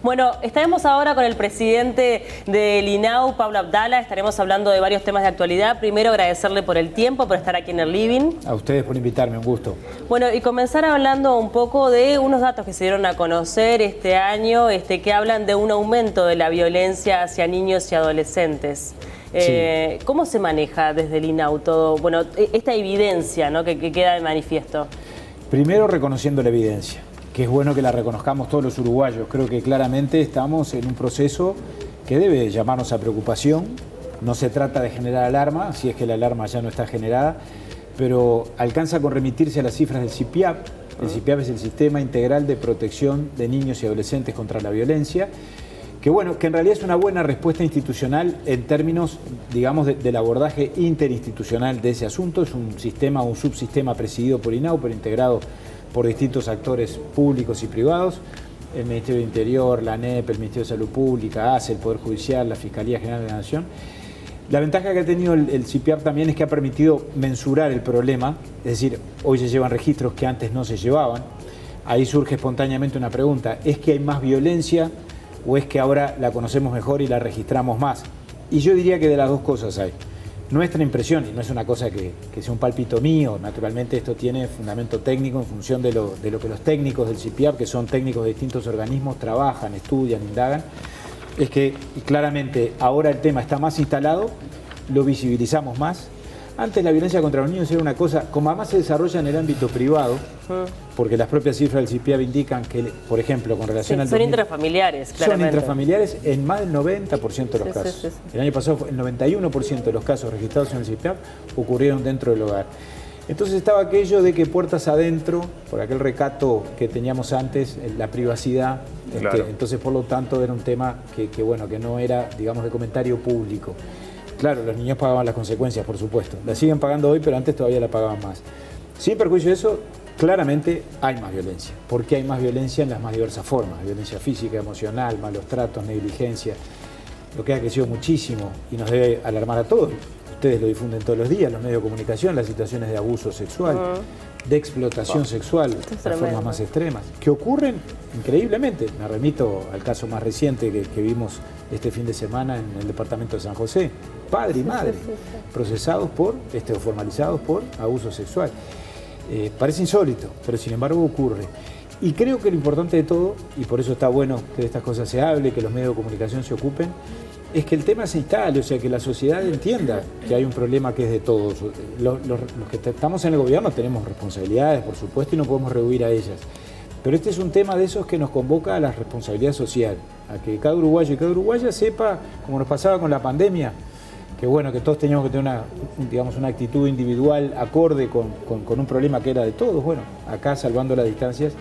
Bueno, estaremos ahora con el presidente del INAU, Pablo Abdala. Estaremos hablando de varios temas de actualidad. Primero, agradecerle por el tiempo, por estar aquí en el living. A ustedes por invitarme, un gusto. Bueno, y comenzar hablando un poco de unos datos que se dieron a conocer este año, que hablan de un aumento de la violencia hacia niños y adolescentes. Sí. ¿Cómo se maneja desde el INAU todo, bueno, esta evidencia, ¿no?, que queda de manifiesto? Primero, reconociendo la evidencia, que es bueno que la reconozcamos todos los uruguayos. Creo que claramente estamos en un proceso que debe llamarnos a preocupación. No se trata de generar alarma, si es que la alarma ya no está generada, pero alcanza con remitirse a las cifras del CIPIAP. El CIPIAP es el Sistema Integral de Protección de Niños y Adolescentes contra la Violencia, que bueno, que en realidad es una buena respuesta institucional en términos, digamos, del abordaje interinstitucional de ese asunto. Es un sistema, un subsistema presidido por INAU, pero integrado por distintos actores públicos y privados, el Ministerio del Interior, la ANEP, el Ministerio de Salud Pública, ACE, el Poder Judicial, la Fiscalía General de la Nación. La ventaja que ha tenido el CIPIAP también es que ha permitido mensurar el problema, es decir, hoy se llevan registros que antes no se llevaban. Ahí surge espontáneamente una pregunta: ¿es que hay más violencia o es que ahora la conocemos mejor y la registramos más? Y yo diría que de las dos cosas hay. Nuestra impresión, y no es una cosa que sea un pálpito mío, naturalmente esto tiene fundamento técnico en función de lo que los técnicos del CIPIAP, que son técnicos de distintos organismos, trabajan, estudian, indagan, es que claramente ahora el tema está más instalado, lo visibilizamos más. Antes la violencia contra los niños era una cosa, como además se desarrolla en el ámbito privado, porque las propias cifras del CIPIAP indican que, por ejemplo, con relación al... Son intrafamiliares, claramente. Son intrafamiliares en más del 90% de los casos. Sí. El año pasado el 91% de los casos registrados en el CIPIAP ocurrieron dentro del hogar. Entonces estaba aquello de que puertas adentro, por aquel recato que teníamos antes, la privacidad, claro. Entonces por lo tanto era un tema que no era, digamos, de comentario público. Claro, los niños pagaban las consecuencias, por supuesto. La siguen pagando hoy, pero antes todavía la pagaban más. Sin perjuicio de eso, claramente hay más violencia. Porque hay más violencia en las más diversas formas. Violencia física, emocional, malos tratos, negligencia. Lo que ha crecido muchísimo y nos debe alarmar a todos. Ustedes lo difunden todos los días, los medios de comunicación, las situaciones de abuso sexual, de explotación sexual, las formas más extremas, que ocurren increíblemente. Me remito al caso más reciente que vimos este fin de semana en el departamento de San José. Padre y madre, procesados por, o formalizados por abuso sexual. Parece insólito, pero sin embargo ocurre. Y creo que lo importante de todo, y por eso está bueno que de estas cosas se hable, que los medios de comunicación se ocupen, es que el tema se instale, o sea, que la sociedad entienda que hay un problema que es de todos. Los que estamos en el gobierno tenemos responsabilidades, por supuesto, y no podemos rehuir a ellas. Pero este es un tema de esos que nos convoca a la responsabilidad social, a que cada uruguayo y cada uruguaya sepa, como nos pasaba con la pandemia, que bueno, que todos teníamos que tener una actitud individual acorde con un problema que era de todos. Bueno, acá, salvando las distancias,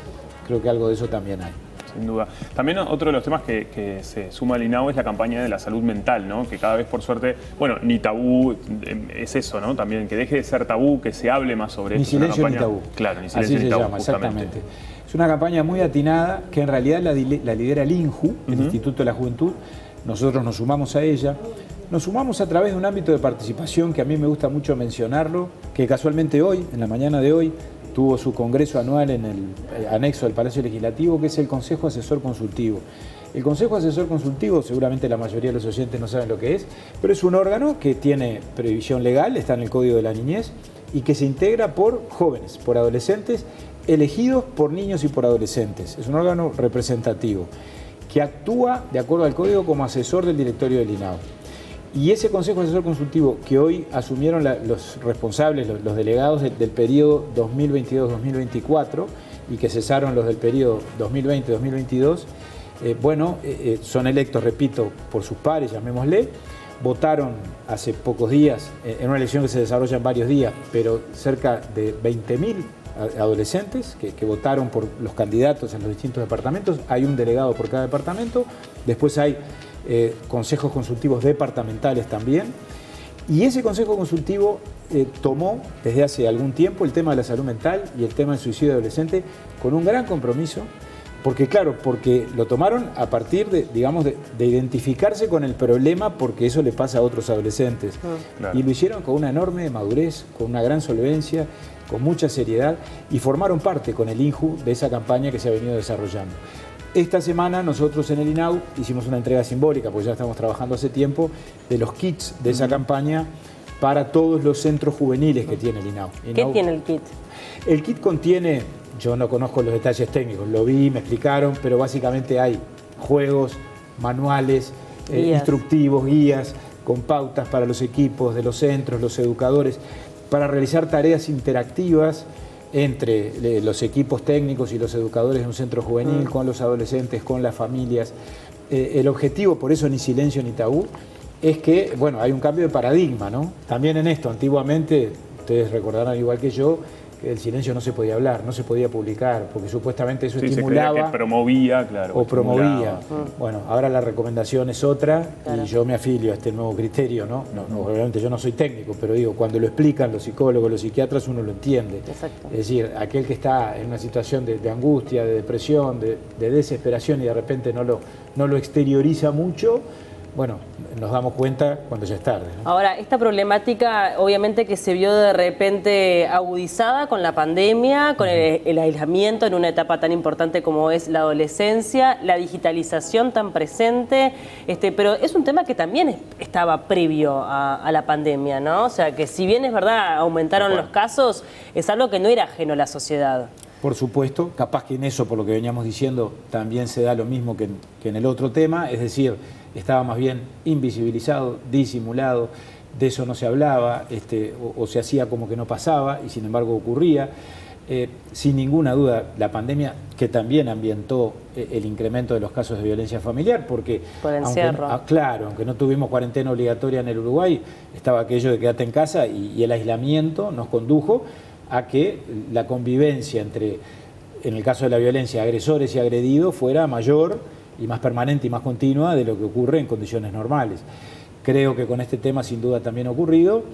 creo que algo de eso también hay. Sin duda. También otro de los temas que se suma al INAU es la campaña de la salud mental, ¿no? Que cada vez, por suerte, bueno, ni tabú, es eso, ¿no? También que deje de ser tabú, que se hable más sobre ni esto. Silencio campaña, ni tabú. Claro, ni silencio ni tabú, llama, justamente. exactamente. Es una campaña muy atinada que en realidad la lidera el INJU, el Instituto de la Juventud. Nosotros nos sumamos a ella. Nos sumamos a través de un ámbito de participación que a mí me gusta mucho mencionarlo, que casualmente hoy, en la mañana de hoy, tuvo su congreso anual en el anexo del Palacio Legislativo, que es el Consejo Asesor Consultivo. El Consejo Asesor Consultivo, seguramente la mayoría de los oyentes no saben lo que es, pero es un órgano que tiene previsión legal, está en el Código de la Niñez, y que se integra por jóvenes, por adolescentes, elegidos por niños y por adolescentes. Es un órgano representativo, que actúa, de acuerdo al Código, como asesor del directorio del INAU. Y ese Consejo Asesor Consultivo que hoy asumieron los responsables, los delegados del periodo 2022-2024 y que cesaron los del periodo 2020-2022, son electos, repito, por sus pares, llamémosle. Votaron hace pocos días, en una elección que se desarrolla en varios días, pero cerca de 20.000 adolescentes que votaron por los candidatos en los distintos departamentos. Hay un delegado por cada departamento, después hay consejos consultivos departamentales también, y ese consejo consultivo tomó desde hace algún tiempo el tema de la salud mental y el tema del suicidio adolescente con un gran compromiso, porque lo tomaron a partir de identificarse con el problema, porque eso le pasa a otros adolescentes. Claro. Y lo hicieron con una enorme madurez, con una gran solvencia, con mucha seriedad, y formaron parte con el INJU de esa campaña que se ha venido desarrollando. esta semana nosotros en el INAU hicimos una entrega simbólica, porque ya estamos trabajando hace tiempo, de los kits de esa campaña para todos los centros juveniles que tiene el INAU. ¿Qué tiene el kit? El kit contiene, yo no conozco los detalles técnicos, lo vi, me explicaron, pero básicamente hay juegos, manuales, instructivos, guías, con pautas para los equipos de los centros, los educadores, para realizar tareas interactivas entre los equipos técnicos y los educadores de un centro juvenil, con los adolescentes, con las familias. El objetivo, por eso ni silencio ni tabú, es que, bueno, hay un cambio de paradigma, ¿no? También en esto, antiguamente, ustedes recordarán igual que yo, que el silencio no se podía hablar, no se podía publicar, porque supuestamente eso estimulaba. Se creía que promovía, claro. O promovía. Bueno, ahora la recomendación es otra, claro. Y yo me afilio a este nuevo criterio, ¿no? Obviamente yo no soy técnico, pero digo, cuando lo explican los psicólogos, los psiquiatras, uno lo entiende. Exacto. Es decir, aquel que está en una situación de angustia, de depresión, de desesperación y de repente no lo exterioriza mucho, bueno, nos damos cuenta cuando ya es tarde, ¿no? Ahora, esta problemática obviamente que se vio de repente agudizada con la pandemia, con el aislamiento en una etapa tan importante como es la adolescencia, la digitalización tan presente, pero es un tema que también estaba previo a la pandemia, ¿no? O sea, que si bien es verdad, aumentaron los casos, es algo que no era ajeno a la sociedad. Por supuesto, capaz que en eso, por lo que veníamos diciendo, también se da lo mismo que en el otro tema, es decir, estaba más bien invisibilizado, disimulado, de eso no se hablaba, o se hacía como que no pasaba y sin embargo ocurría. Sin ninguna duda, la pandemia que también ambientó el incremento de los casos de violencia familiar, porque por encierro. Aunque no tuvimos cuarentena obligatoria en el Uruguay, estaba aquello de quedarte en casa y el aislamiento nos condujo a que la convivencia entre, en el caso de la violencia, agresores y agredidos fuera mayor y más permanente y más continua de lo que ocurre en condiciones normales. Creo que con este tema sin duda también ha ocurrido,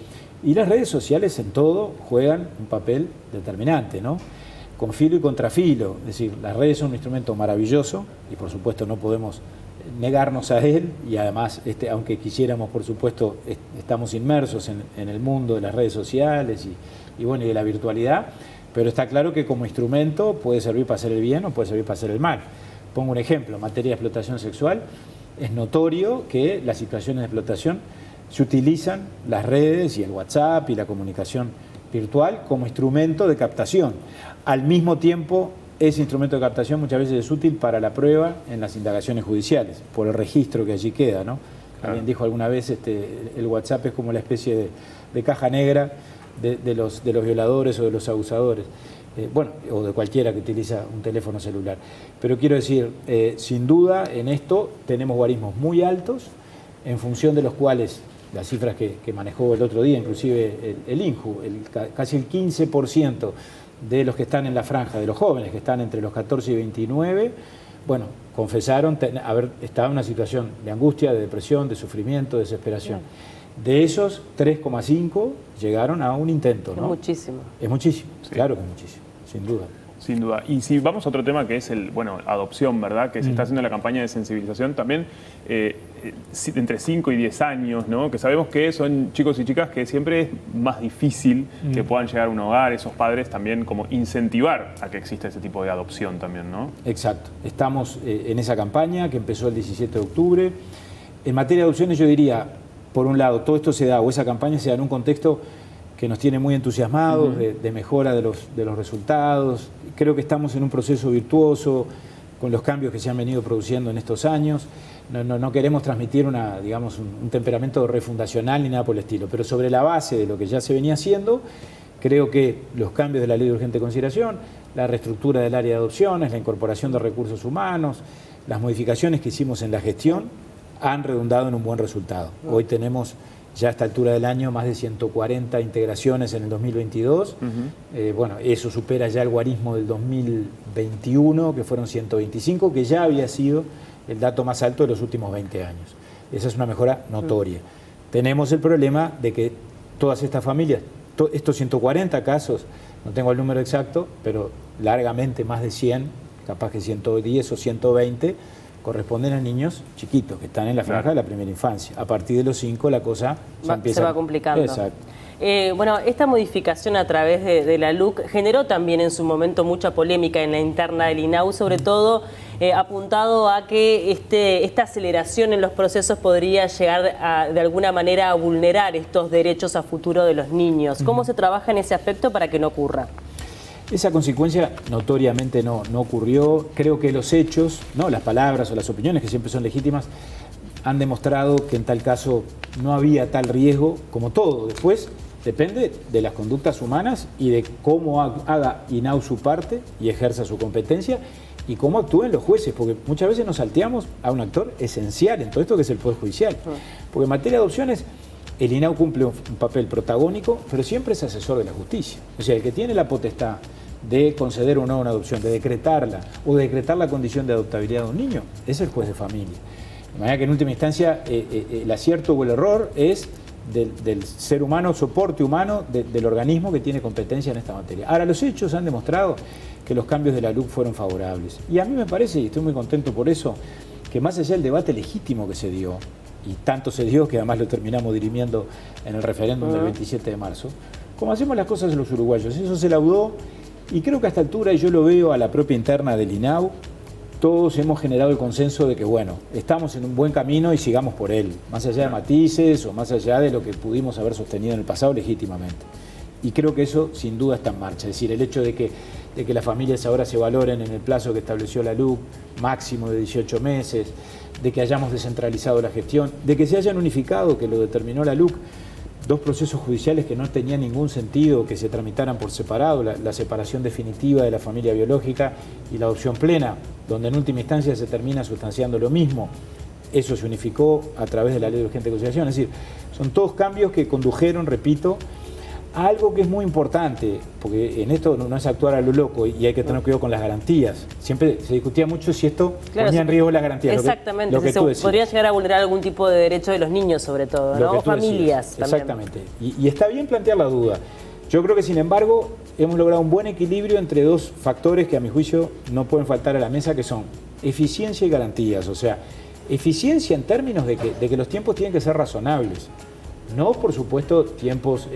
y las redes sociales en todo juegan un papel determinante, ¿no? Con filo y contrafilo, es decir, las redes son un instrumento maravilloso y por supuesto no podemos negarnos a él, y además, aunque quisiéramos, por supuesto, estamos inmersos en el mundo de las redes sociales y bueno, y de la virtualidad, pero está claro que como instrumento puede servir para hacer el bien o puede servir para hacer el mal. Pongo un ejemplo, en materia de explotación sexual, es notorio que las situaciones de explotación se utilizan las redes y el WhatsApp y la comunicación virtual como instrumento de captación. Al mismo tiempo, ese instrumento de captación muchas veces es útil para la prueba en las indagaciones judiciales, por el registro que allí queda, ¿no? Claro. Alguien dijo alguna vez, el WhatsApp es como la especie de caja negra de los violadores o de los abusadores. Bueno, o de cualquiera que utiliza un teléfono celular. Pero quiero decir, sin duda en esto tenemos guarismos muy altos, en función de los cuales, las cifras que manejó el otro día, inclusive el INJU, casi el 15% de los que están en la franja, de los jóvenes que están entre los 14 y 29, bueno, confesaron haber estado en una situación de angustia, de depresión, de sufrimiento, de desesperación. De esos, 3,5 llegaron a un intento, ¿no? Es muchísimo. Es muchísimo, sí. Claro que es muchísimo, sin duda. Sin duda. Y si vamos a otro tema que es adopción, ¿verdad? Que se está haciendo la campaña de sensibilización también entre 5 y 10 años, ¿no? Que sabemos que son chicos y chicas que siempre es más difícil que puedan llegar a un hogar, esos padres también como incentivar a que exista ese tipo de adopción también, ¿no? Exacto. Estamos en esa campaña que empezó el 17 de octubre. En materia de adopciones yo diría, por un lado, todo esto se da, o esa campaña se da en un contexto que nos tiene muy entusiasmados, de mejora de los resultados. Creo que estamos en un proceso virtuoso con los cambios que se han venido produciendo en estos años. No queremos transmitir un temperamento refundacional ni nada por el estilo, pero sobre la base de lo que ya se venía haciendo, creo que los cambios de la Ley de Urgente Consideración, la reestructura del área de adopciones, la incorporación de recursos humanos, las modificaciones que hicimos en la gestión, han redundado en un buen resultado. Hoy tenemos ya a esta altura del año más de 140 integraciones en el 2022. Bueno, eso supera ya el guarismo del 2021, que fueron 125, que ya había sido el dato más alto de los últimos 20 años. Esa es una mejora notoria. Tenemos el problema de que todas estas familias, estos 140 casos, no tengo el número exacto, pero largamente más de 100, capaz que 110 o 120, corresponden a niños chiquitos que están en la franja de la primera infancia. A partir de los 5 la cosa se va complicando. Exacto. Bueno, esta modificación a través de la LUC generó también en su momento mucha polémica en la interna del INAU, sobre todo apuntado a que esta aceleración en los procesos podría llegar de alguna manera a vulnerar estos derechos a futuro de los niños. ¿Cómo se trabaja en ese aspecto para que no ocurra? Esa consecuencia notoriamente no ocurrió. Creo que los hechos, no las palabras o las opiniones, que siempre son legítimas, han demostrado que en tal caso no había tal riesgo, como todo. Después depende de las conductas humanas y de cómo haga INAU su parte y ejerza su competencia y cómo actúen los jueces, porque muchas veces nos salteamos a un actor esencial en todo esto que es el Poder Judicial. Porque en materia de adopciones, el INAU cumple un papel protagónico, pero siempre es asesor de la justicia. O sea, el que tiene la potestad de conceder o no una adopción, de decretarla o de decretar la condición de adoptabilidad de un niño, es el juez de familia. De manera que en última instancia el acierto o el error es del ser humano, soporte humano del organismo que tiene competencia en esta materia. Ahora, los hechos han demostrado que los cambios de la LUC fueron favorables. Y a mí me parece, y estoy muy contento por eso, que más allá del debate legítimo que se dio, y tanto se dio que además lo terminamos dirimiendo en el referéndum del 27 de marzo, como hacemos las cosas los uruguayos, eso se laudó. Y creo que a esta altura, y yo lo veo a la propia interna del INAU, todos hemos generado el consenso de que, bueno, estamos en un buen camino y sigamos por él, más allá de matices o más allá de lo que pudimos haber sostenido en el pasado legítimamente. Y creo que eso sin duda está en marcha, es decir, el hecho de que las familias ahora se valoren en el plazo que estableció la LUC, máximo de 18 meses, de que hayamos descentralizado la gestión, de que se hayan unificado, que lo determinó la LUC, dos procesos judiciales que no tenían ningún sentido que se tramitaran por separado, la separación definitiva de la familia biológica y la adopción plena, donde en última instancia se termina sustanciando lo mismo. Eso se unificó a través de la ley de urgente consideración. Es decir, son todos cambios que condujeron, repito, a algo que es muy importante, porque en esto no es actuar a lo loco y hay que tener cuidado con las garantías. Siempre se discutía mucho si esto ponía en riesgo las garantías. Exactamente, lo que podría llegar a vulnerar algún tipo de derecho de los niños sobre todo, ¿no? O familias también. Exactamente, y está bien plantear la duda. Yo creo que sin embargo hemos logrado un buen equilibrio entre dos factores que a mi juicio no pueden faltar a la mesa, que son eficiencia y garantías. O sea, eficiencia en términos de que los tiempos tienen que ser razonables. No, por supuesto, tiempos,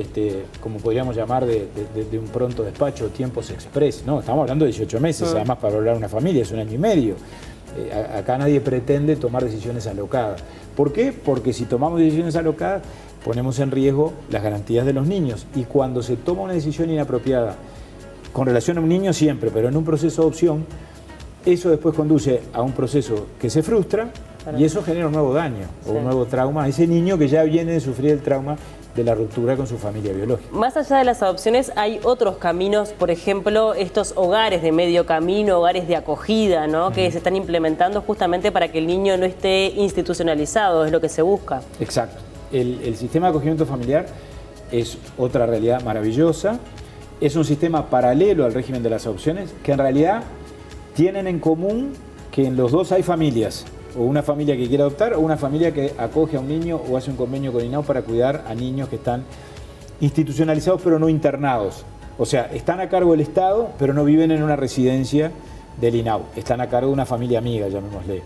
como podríamos llamar, de un pronto despacho, tiempos express. No, estamos hablando de 18 meses, además para hablar de una familia es 1 año y medio. Acá nadie pretende tomar decisiones alocadas. ¿Por qué? Porque si tomamos decisiones alocadas, ponemos en riesgo las garantías de los niños. Y cuando se toma una decisión inapropiada, con relación a un niño siempre, pero en un proceso de adopción, eso después conduce a un proceso que se frustra, y eso genera un nuevo daño o un nuevo trauma a ese niño que ya viene de sufrir el trauma de la ruptura con su familia biológica. Más allá de las adopciones, hay otros caminos, por ejemplo, estos hogares de medio camino, hogares de acogida, ¿no? Que se están implementando justamente para que el niño no esté institucionalizado, es lo que se busca. Exacto. El sistema de acogimiento familiar es otra realidad maravillosa, es un sistema paralelo al régimen de las adopciones que en realidad tienen en común que en los dos hay familias. O una familia que quiere adoptar o una familia que acoge a un niño o hace un convenio con INAU para cuidar a niños que están institucionalizados pero no internados. O sea, están a cargo del Estado pero no viven en una residencia del INAU. Están a cargo de una familia amiga, llamémosle.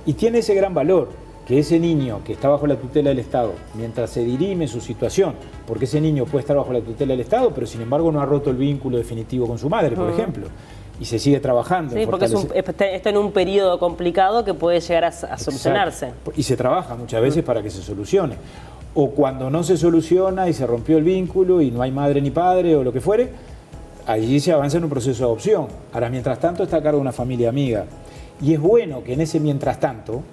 Y tiene ese gran valor, que ese niño que está bajo la tutela del Estado, mientras se dirime su situación, porque ese niño puede estar bajo la tutela del Estado, pero sin embargo no ha roto el vínculo definitivo con su madre, por ejemplo. Y se sigue trabajando. Sí, porque está en un periodo complicado que puede llegar a solucionarse. Y se trabaja muchas veces para que se solucione. O cuando no se soluciona y se rompió el vínculo y no hay madre ni padre o lo que fuere, allí se avanza en un proceso de adopción. Ahora, mientras tanto, está a cargo de una familia amiga. Y es bueno que en ese mientras tanto,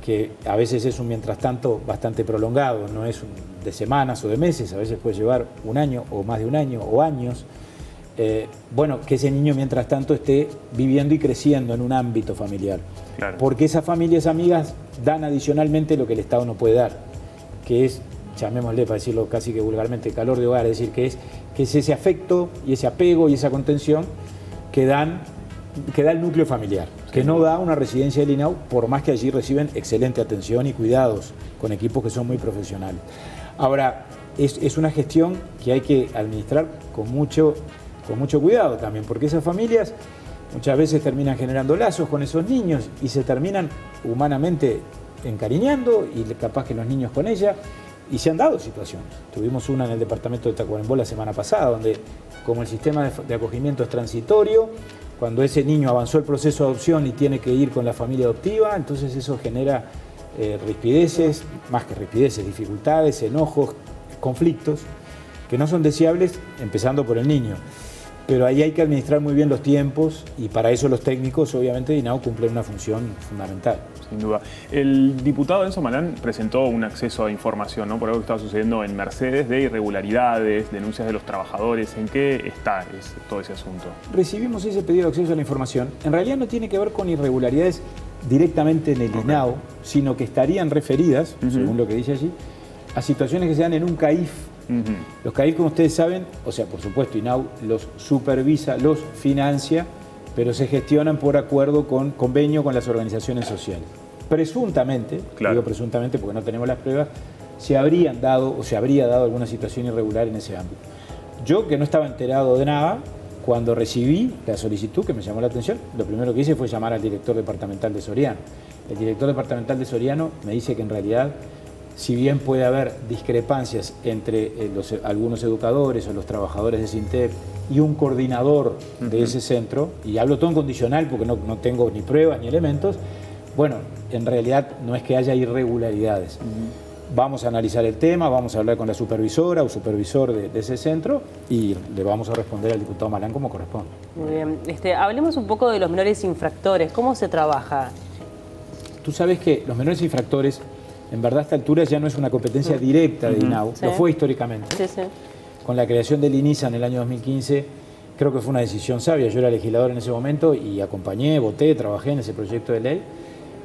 que a veces es un mientras tanto bastante prolongado, no es de semanas o de meses, a veces puede llevar 1 año o más de 1 año o años, bueno, que ese niño mientras tanto esté viviendo y creciendo en un ámbito familiar. Claro. Porque esas familias amigas dan adicionalmente lo que el Estado no puede dar, que es, llamémosle para decirlo casi que vulgarmente, calor de hogar, es decir, que es ese afecto y ese apego y esa contención que da el núcleo familiar, que no da una residencia del INAU, por más que allí reciben excelente atención y cuidados con equipos que son muy profesionales. Ahora, es una gestión que hay que administrar con mucho cuidado también, porque esas familias muchas veces terminan generando lazos con esos niños y se terminan humanamente encariñando y capaz que los niños con ella, y se han dado situaciones. Tuvimos una en el departamento de Tacuarembó la semana pasada, donde como el sistema de acogimiento es transitorio, Cuando ese niño avanzó el proceso de adopción y tiene que ir con la familia adoptiva, entonces eso genera rispideces, más que rispideces, dificultades, enojos, conflictos, que no son deseables, empezando por el niño. Pero ahí hay que administrar muy bien los tiempos y para eso los técnicos, obviamente, de INAU cumplen una función fundamental. Sin duda. El diputado Enzo Malán presentó un acceso a información, ¿no? Por algo que estaba sucediendo en Mercedes, de irregularidades, denuncias de los trabajadores. ¿En qué está todo ese asunto? Recibimos ese pedido de acceso a la información. En realidad no tiene que ver con irregularidades directamente en el INAU, sino que estarían referidas, según lo que dice allí, a situaciones que se dan en un CAIF. Los CAIF, como ustedes saben, o sea, por supuesto, INAU los supervisa, los financia, pero se gestionan por acuerdo con convenio con las organizaciones sociales. Presuntamente, digo presuntamente porque no tenemos las pruebas, se habría dado alguna situación irregular en ese ámbito. Yo, que no estaba enterado de nada, cuando recibí la solicitud, que me llamó la atención, lo primero que hice fue llamar al director departamental de Soriano. El director departamental de Soriano me dice que en realidad, si bien puede haber discrepancias entre algunos educadores o los trabajadores de SINTEF y un coordinador de ese centro, y hablo todo en condicional porque no tengo ni pruebas ni elementos, bueno, en realidad no es que haya irregularidades. Vamos a analizar el tema, vamos a hablar con la supervisora o supervisor de ese centro y le vamos a responder al diputado Malán como corresponde. Muy bien. Hablemos un poco de los menores infractores. ¿Cómo se trabaja? Tú sabes que los menores infractores, en verdad a esta altura ya no es una competencia directa de INAU, lo fue históricamente. Con la creación del INISA en el año 2015, creo que fue una decisión sabia. Yo era legislador en ese momento y acompañé, voté, trabajé en ese proyecto de ley.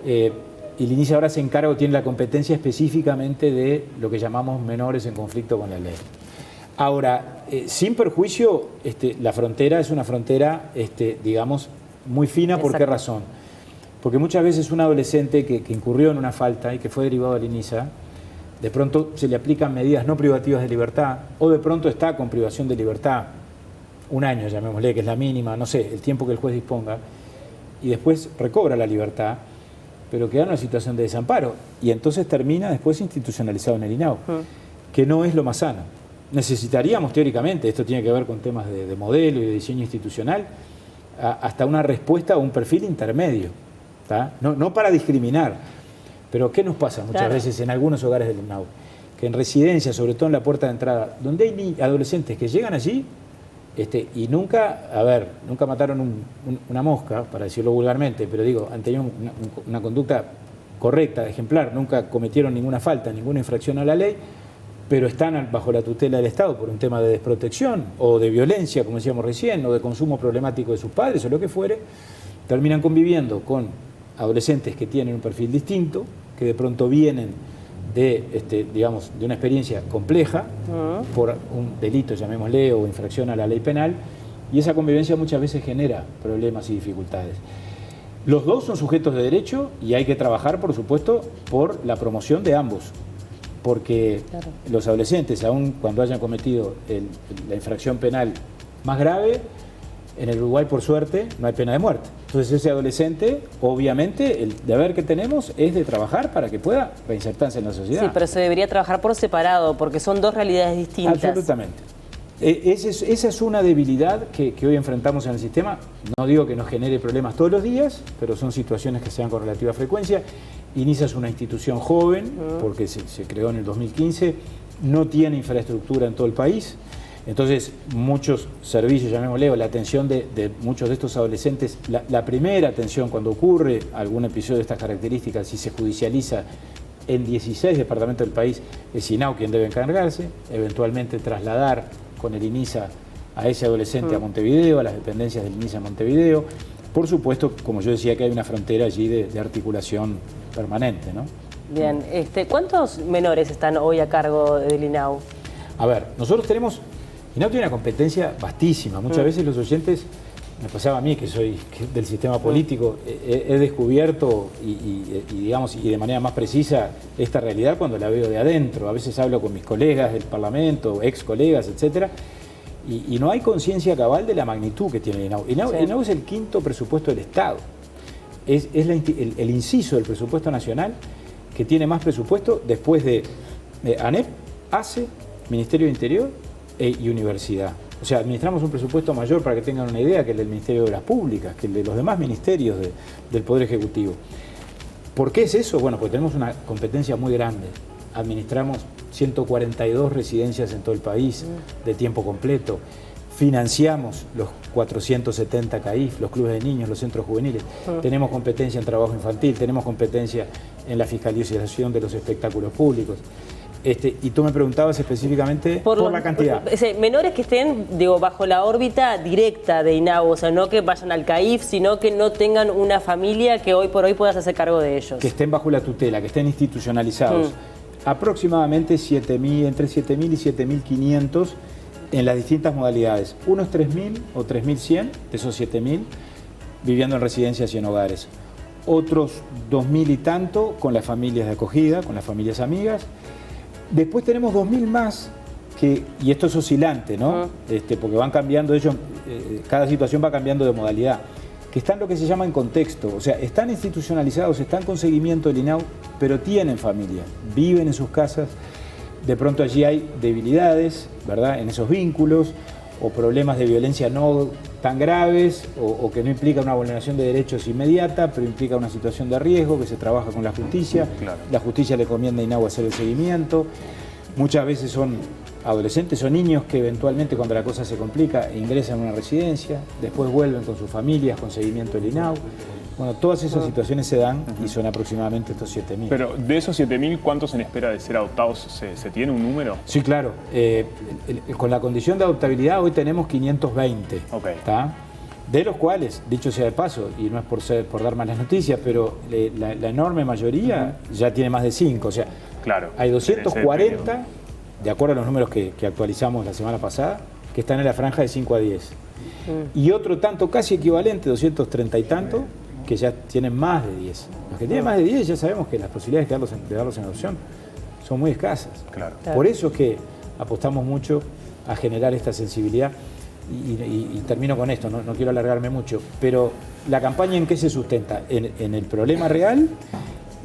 Y el INISA ahora se encarga, tiene la competencia específicamente de lo que llamamos menores en conflicto con la ley. Ahora, sin perjuicio, la frontera es una frontera, digamos, muy fina. ¿Por qué razón? Porque muchas veces un adolescente que incurrió en una falta y que fue derivado del INISA, de pronto se le aplican medidas no privativas de libertad o de pronto está con privación de libertad, un año, llamémosle, que es la mínima, no sé, el tiempo que el juez disponga, y después recobra la libertad, pero queda en una situación de desamparo y entonces termina después institucionalizado en el INAU, que no es lo más sano. Necesitaríamos teóricamente, esto tiene que ver con temas de modelo y de diseño institucional, hasta una respuesta o un perfil intermedio. No para discriminar, pero ¿qué nos pasa muchas veces en algunos hogares del INAU? Que en residencias, sobre todo en la puerta de entrada, donde hay adolescentes que llegan allí y nunca mataron una mosca, para decirlo vulgarmente, pero digo, han tenido una conducta correcta, ejemplar, nunca cometieron ninguna falta, ninguna infracción a la ley, pero están bajo la tutela del Estado por un tema de desprotección o de violencia, como decíamos recién, o de consumo problemático de sus padres o lo que fuere, terminan conviviendo con adolescentes que tienen un perfil distinto, que de pronto vienen de, digamos, de una experiencia compleja por un delito, llamémosle, o infracción a la ley penal, y esa convivencia muchas veces genera problemas y dificultades. Los dos son sujetos de derecho y hay que trabajar, por supuesto, por la promoción de ambos, porque los adolescentes, aun cuando hayan cometido la infracción penal más grave, en el Uruguay, por suerte, no hay pena de muerte. Entonces ese adolescente, obviamente, el deber que tenemos es de trabajar para que pueda reinsertarse en la sociedad. Sí, pero se debería trabajar por separado, porque son dos realidades distintas. Absolutamente. Esa es una debilidad que hoy enfrentamos en el sistema. No digo que nos genere problemas todos los días, pero son situaciones que se dan con relativa frecuencia. INISA es una institución joven, porque se creó en el 2015, no tiene infraestructura en todo el país. Entonces, muchos servicios, llamémosle, o la atención de muchos de estos adolescentes, la primera atención cuando ocurre algún episodio de estas características, si se judicializa en 16 departamentos del país, es INAU quien debe encargarse, eventualmente trasladar con el INISA a ese adolescente a Montevideo, a las dependencias del INISA en Montevideo. Por supuesto, como yo decía, que hay una frontera allí de articulación permanente, ¿no? Bien, ¿cuántos menores están hoy a cargo del INAU? A ver, nosotros tenemos... INAU tiene una competencia vastísima. Muchas veces los oyentes, me pasaba a mí que soy del sistema político, he descubierto digamos, y de manera más precisa esta realidad cuando la veo de adentro. A veces hablo con mis colegas del Parlamento, ex colegas, etcétera, y no hay conciencia cabal de la magnitud que tiene INAU. INAU es el quinto presupuesto del Estado. Es el inciso del presupuesto nacional que tiene más presupuesto después de ANEP, ACE, Ministerio de Interior y universidad. O sea, administramos un presupuesto mayor, para que tengan una idea, que el del Ministerio de Obras Públicas, que el de los demás ministerios del Poder Ejecutivo. ¿Por qué es eso? Bueno, porque tenemos una competencia muy grande. Administramos 142 residencias en todo el país de tiempo completo. Financiamos los 470 CAIF, los clubes de niños, los centros juveniles. Tenemos competencia en trabajo infantil, tenemos competencia en la fiscalización de los espectáculos públicos. Y tú me preguntabas específicamente por la cantidad. Menores que estén, digo, bajo la órbita directa de INAU, o sea, no que vayan al CAIF, sino que no tengan una familia que hoy por hoy puedas hacer cargo de ellos. Que estén bajo la tutela, que estén institucionalizados. Aproximadamente 7.000, entre 7.000 y 7.500 en las distintas modalidades. Unos 3.000 o 3.100 de esos 7.000 viviendo en residencias y en hogares. Otros 2.000 y tanto con las familias de acogida, con las familias amigas. Después tenemos 2.000 más, y esto es oscilante, ¿no? Porque van cambiando ellos, cada situación va cambiando de modalidad, que están lo que se llama en contexto, o sea, están institucionalizados, están con seguimiento del INAU, pero tienen familia, viven en sus casas, de pronto allí hay debilidades, ¿verdad?, en esos vínculos, o problemas de violencia no tan graves, o que no implica una vulneración de derechos inmediata, pero implica una situación de riesgo que se trabaja con la justicia. Claro. La justicia le encomienda a INAU hacer el seguimiento. Muchas veces son adolescentes o niños que eventualmente, cuando la cosa se complica, ingresan a una residencia, después vuelven con sus familias con seguimiento del INAU. Bueno, todas esas situaciones se dan y son aproximadamente estos 7.000. Pero de esos 7.000, ¿cuántos en espera de ser adoptados? ¿Se tiene un número? Sí, claro. Con la condición de adoptabilidad hoy tenemos 520. Okay. ¿Tá? De los cuales, dicho sea de paso, y no es por dar malas noticias, pero la enorme mayoría ya tiene más de 5. O sea, claro, hay 240, de acuerdo a los números que actualizamos la semana pasada, que están en la franja de 5 a 10. Y otro tanto casi equivalente, 230 y tanto, que ya tienen más de 10. Los que tienen más de 10 ya sabemos que las posibilidades de darlos en adopción son muy escasas. Claro. Por eso es que apostamos mucho a generar esta sensibilidad. Y termino con esto, no quiero alargarme mucho, pero la campaña, ¿en qué se sustenta? En el problema real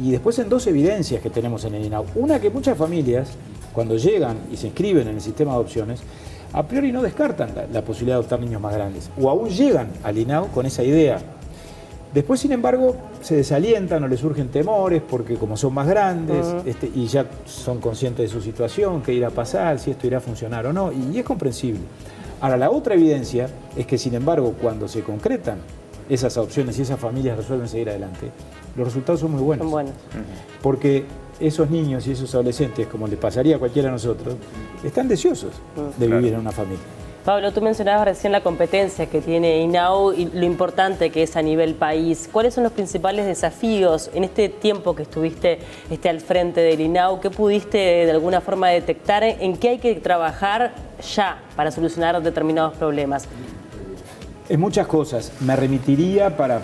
y después en dos evidencias que tenemos en el INAU. Una, que muchas familias, cuando llegan y se inscriben en el sistema de adopciones, a priori no descartan la posibilidad de adoptar niños más grandes, o aún llegan al INAU con esa idea. Después, sin embargo, se desalientan o les surgen temores porque como son más grandes y ya son conscientes de su situación, qué irá a pasar, si esto irá a funcionar o no, y es comprensible. Ahora, la otra evidencia es que, sin embargo, cuando se concretan esas adopciones y esas familias resuelven seguir adelante, los resultados son muy buenos. Son buenos. Porque esos niños y esos adolescentes, como le pasaría a cualquiera de nosotros, están deseosos de vivir en una familia. Pablo, tú mencionabas recién la competencia que tiene INAU y lo importante que es a nivel país. ¿Cuáles son los principales desafíos en este tiempo que estuviste al frente del INAU? ¿Qué pudiste de alguna forma detectar? ¿En qué hay que trabajar ya para solucionar determinados problemas? En muchas cosas. Me remitiría para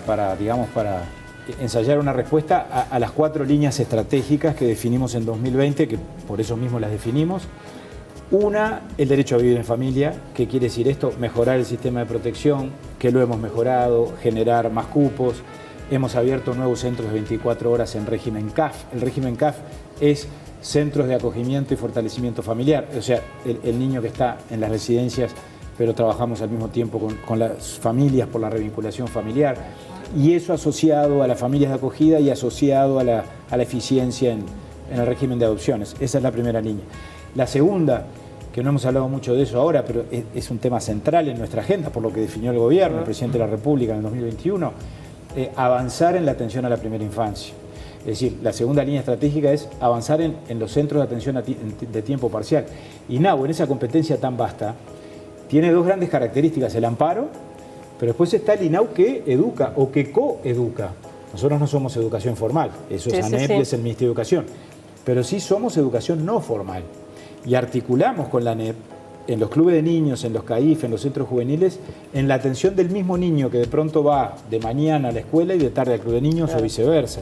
ensayar una respuesta a las 4 líneas estratégicas que definimos en 2020, que por eso mismo las definimos. Una, el derecho a vivir en familia. ¿Qué quiere decir esto? Mejorar el sistema de protección, que lo hemos mejorado, generar más cupos. Hemos abierto nuevos centros de 24 horas en régimen CAF. El régimen CAF es centros de acogimiento y fortalecimiento familiar. O sea, el niño que está en las residencias, pero trabajamos al mismo tiempo con las familias por la revinculación familiar. Y eso asociado a las familias de acogida y asociado a la eficiencia en el régimen de adopciones. Esa es la primera línea. La segunda, que no hemos hablado mucho de eso ahora, pero es un tema central en nuestra agenda, por lo que definió el gobierno, el presidente de la República en el 2021, avanzar en la atención a la primera infancia. Es decir, la segunda línea estratégica es avanzar en los centros de atención de tiempo parcial. INAU, en esa competencia tan vasta, tiene 2 grandes características: el amparo, pero después está el INAU que educa o que coeduca. Nosotros no somos educación formal, eso es ANEP y es el Ministerio de Educación, pero sí somos educación no formal. Y articulamos con la ANEP en los clubes de niños, en los CAIF, en los centros juveniles, en la atención del mismo niño que de pronto va de mañana a la escuela y de tarde al club de niños o viceversa.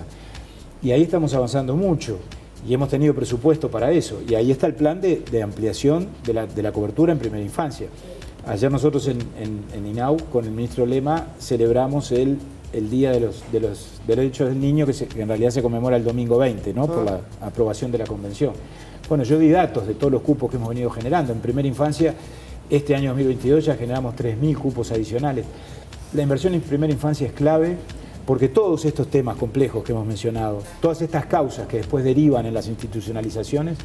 Y ahí estamos avanzando mucho y hemos tenido presupuesto para eso. Y ahí está el plan de ampliación de la cobertura en primera infancia. Ayer nosotros en INAU, con el ministro Lema, celebramos el Día de los Derechos del Niño, que en realidad se conmemora el domingo 20, ¿no? Por la aprobación de la Convención. Bueno, yo di datos de todos los cupos que hemos venido generando. En primera infancia Este año 2022 ya generamos 3.000 cupos adicionales. La inversión en primera infancia es clave porque todos estos temas complejos que hemos mencionado, todas estas causas que después derivan en las institucionalizaciones,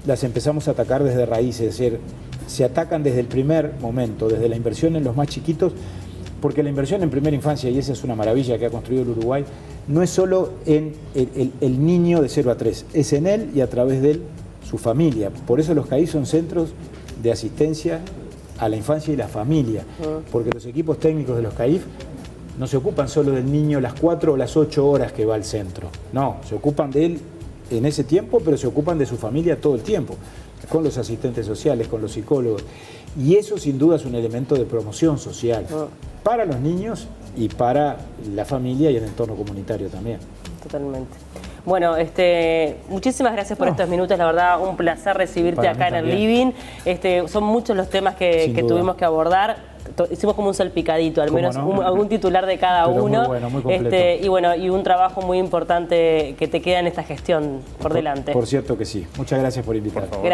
las empezamos a atacar desde raíz, es decir, se atacan desde el primer momento, desde la inversión en los más chiquitos, porque la inversión en primera infancia, y esa es una maravilla que ha construido el Uruguay, no es solo en el niño de 0 a 3, es en él y a través de él su familia. Por eso los CAIF son centros de asistencia a la infancia y la familia, porque los equipos técnicos de los CAIF no se ocupan solo del niño las 4 o las 8 horas que va al centro, no, se ocupan de él en ese tiempo, pero se ocupan de su familia todo el tiempo, con los asistentes sociales, con los psicólogos, y eso sin duda es un elemento de promoción social para los niños y para la familia y el entorno comunitario también. Totalmente. Bueno, muchísimas gracias por estos minutos, la verdad un placer recibirte acá en el living. Son muchos los temas que tuvimos que abordar. Hicimos como un salpicadito, al menos algún titular de cada uno. Muy bueno, muy completo. Y un trabajo muy importante que te queda en esta gestión por delante. Por cierto que sí. Muchas gracias por invitarme.